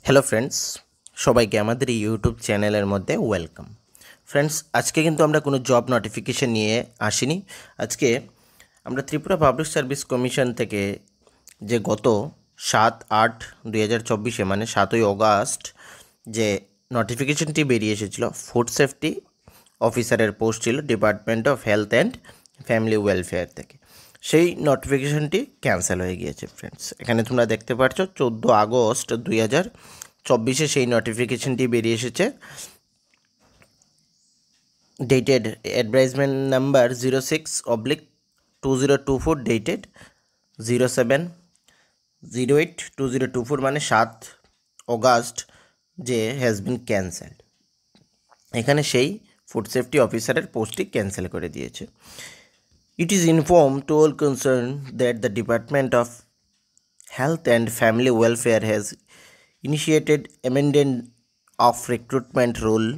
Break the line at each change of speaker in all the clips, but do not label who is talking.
Hello friends, সবাইকে আমাদের এই ইউটিউব চ্যানেলের মধ্যে ওয়েলকাম। ফ্রেন্ডস, আজকে কিন্তু আমরা কোনো জব নোটিফিকেশন নিয়ে আসিনি। আজকে আমরা ত্রিপুরা পাবলিক সার্ভিস কমিশন থেকে যে গত 7/8/2024 মানে 7ই অগাস্ট যে নোটিফিকেশনটি বেরিয়ে এসেছিল, ফুড সেফটি অফিসারের পোস্ট ছিল department of health and family welfare থেকে। সেই নোটিফিকেশনটি ক্যান্সেল হয়ে গিয়েছে ফ্রেন্ডস। এখানে তোমরা দেখতে পাচ্ছ 14 আগস্ট 2024 সেই নোটিফিকেশনটি বেরিয়ে এসেছে। ডেটেড অ্যাডভাইজমেন্ট নাম্বার 06/2024 ডেটেড 07/08/2024 মানে 7 অগাস্ট যে হ্যাজ বিন ক্যান্সেলড। এখানে সেই ফুড সেফটি অফিসারের পোস্টটি ক্যান্সেল করে দিয়েছে। It is informed to all concerned that the Department of Health and Family Welfare has initiated amendment of recruitment rule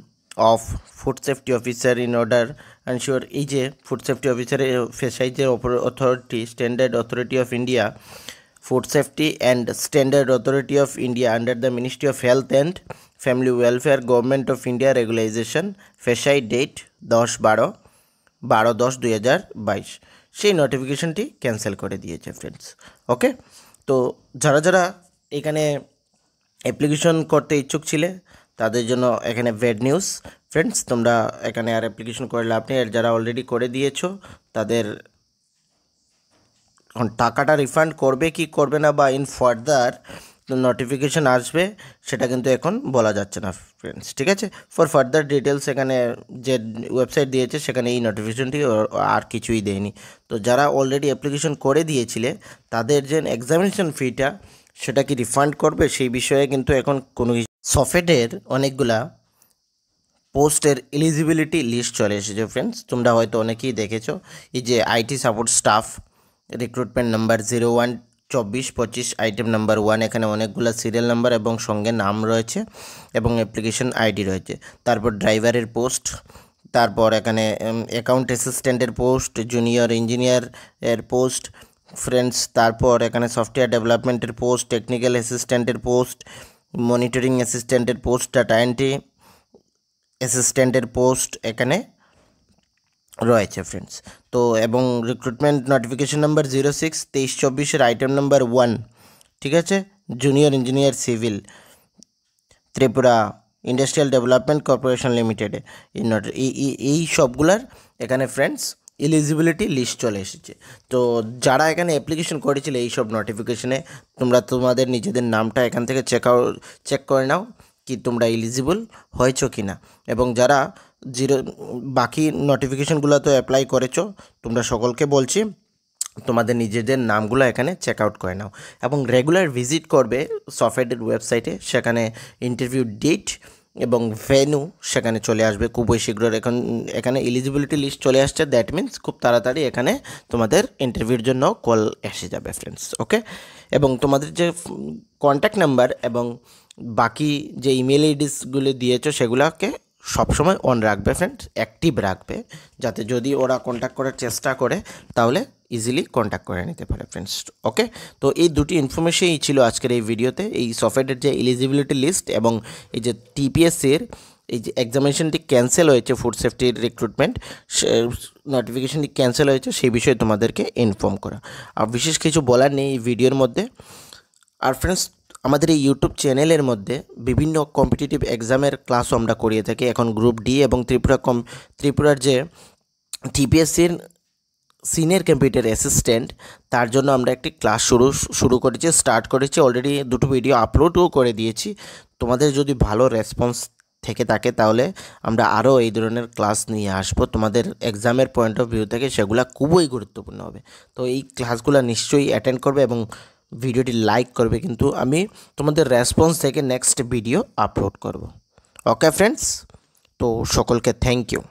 of food safety officer in order ensure এই যে food safety অফিসারের ফেসাইজের authority standard authority of India food safety and standard authority of India under the ministry of health and family welfare government of India regularisation FSSAI date 10/12/2022 সেই নোটিফিকেশনটি cancel করে দিয়েছে friends. ওকে, তো যারা যারা এখানে অ্যাপ্লিকেশন করতে ইচ্ছুক ছিলে তাদের জন্য এখানে ব্যাড নিউজ ফ্রেন্ডস। তোমরা এখানে আর অ্যাপ্লিকেশন করে লাভ নেই। আর যারা অলরেডি করে দিয়েছো তাদের টাকাটা রিফান্ড করবে কি করবে না বা ইন ফার্দার নোটিফিকেশান আসবে সেটা কিন্তু এখন বলা যাচ্ছে না ফ্রেন্ডস, ঠিক আছে। ফর ফার্দার ডিটেলস এখানে যে ওয়েবসাইট দিয়েছে সেখানে এই নোটিফিকেশনটি আর কিছুই দেয়নি। তো যারা অলরেডি অ্যাপ্লিকেশন করে দিয়েছিলে তাদের যে এক্সামিনেশন ফিটা সেটা কি রিফান্ড করবে সেই বিষয়ে কিন্তু এখন কোনো কিছু সফটওয়্যারের অনেকগুলা পোস্টের এলিজিবিলিটি লিস্ট চলে এসেছে ফ্রেন্ডস। তোমরা হয়তো অনেকেই দেখেছো এই যে IT support staff recruitment number 01/24/25 item number 1 এখানে অনেকগুলো সিরিয়াল নাম্বার এবং সঙ্গে নাম রয়েছে এবং অ্যাপ্লিকেশন আইডি রয়েছে। তারপর ড্রাইভারের পোস্ট, তারপর এখানে অ্যাকাউন্ট অ্যাসিস্ট্যান্টের পোস্ট, জুনিয়র ইঞ্জিনিয়ার এর পোস্ট ফ্রেন্ডস। তারপর এখানে সফটওয়্যার ডেভেলপমেন্টের পোস্ট, টেকনিক্যাল অ্যাসিস্ট্যান্টের পোস্ট, মনিটরিং অ্যাসিস্ট্যান্টের পোস্ট, ডাটা এন্ট্রি অ্যাসিস্ট্যান্টের পোস্ট এখানে রয়েছে ফ্রেন্ডস। তো এবং recruitment notification number 06/23/24 item number 1, ঠিক আছে, junior engineer civil Tripura industrial development corporation লিমিটেডে এই সবগুলার এখানে ফ্রেন্ডস এলিজিবিলিটি লিস্ট চলে এসেছে। তো যারা এখানে অ্যাপ্লিকেশন করেছিল এই সব নোটিফিকেশনে তোমরা তোমাদের নিজেদের নামটা এখান থেকে চেক করে নাও কি তোমরা এলিজিবল হয়েছো কি না। এবং যারা বাকি নোটিফিকেশনগুলো তো অ্যাপ্লাই করেছো তোমরা সকলকে বলছি তোমাদের নিজেদের নামগুলো এখানে চেক আউট করে নাও এবং রেগুলার ভিজিট করবে সফটওয়্যারের ওয়েবসাইটে। সেখানে ইন্টারভিউ ডেট এবং ভেন্যু সেখানে চলে আসবে খুবই শীঘ্র। এখানে এলিজিবিলিটি লিস্ট চলে আসছে, দ্যাট মিন্স খুব তাড়াতাড়ি এখানে তোমাদের ইন্টারভিউর জন্য কল এসে যাবে ফ্রেন্ডস। ওকে, এবং তোমাদের যে কন্ট্যাক্ট নাম্বার এবং বাকি যে ইমেল আইডিসগুলো দিয়েছো সেগুলোকে সবসময় অন রাখবে ফ্রেন্ডস, অ্যাক্টিভ রাখবে, যাতে যদি ওরা কন্ট্যাক্ট করার চেষ্টা করে তাহলে ইজিলি কন্ট্যাক্ট করে নিতে পারে ফ্রেন্ডস। ওকে, তো এই দুটি ইনফরমেশনই ছিল আজকের এই ভিডিওতে। এই সফটওয়্যারের যে এলিজিবিলিটি লিস্ট এবং এই যে টিপিএসসির এই যে এক্সামিনেশনটি ক্যান্সেল হয়েছে, ফুড সেফটির রিক্রুটমেন্ট নোটিফিকেশনটি ক্যান্সেল হয়েছে সেই বিষয়ে তোমাদেরকে ইনফর্ম করা। আর বিশেষ কিছু বলার নেই এই ভিডিওর মধ্যে। আর ফ্রেন্ডস, আমাদের এই ইউটিউব চ্যানেলের মধ্যে বিভিন্ন কম্পিটিটিভ এক্সামের ক্লাসও আমরা করিয়ে থাকি। এখন গ্রুপ ডি এবং ত্রিপুরার যে টিপিএসসির সিনিয়র কম্পিউটার অ্যাসিস্ট্যান্ট তার জন্য আমরা একটি ক্লাস স্টার্ট করেছি অলরেডি, দুটো ভিডিও আপলোডও করে দিয়েছি। তোমাদের যদি ভালো রেসপন্স থেকে থাকে তাহলে আমরা আরও এই ধরনের ক্লাস নিয়ে আসবো তোমাদের এক্সামের পয়েন্ট অফ ভিউ থেকে, সেগুলো খুবই গুরুত্বপূর্ণ হবে। তো এই ক্লাসগুলো নিশ্চয়ই অ্যাটেন্ড করবে এবং ভিডিওটি লাইক করবে, কিন্তু আমি তোমাদের রেসপন্স থেকে নেক্সট ভিডিও আপলোড করব। ওকে ফ্রেন্ডস, তো সকলকে থ্যাংক ইউ।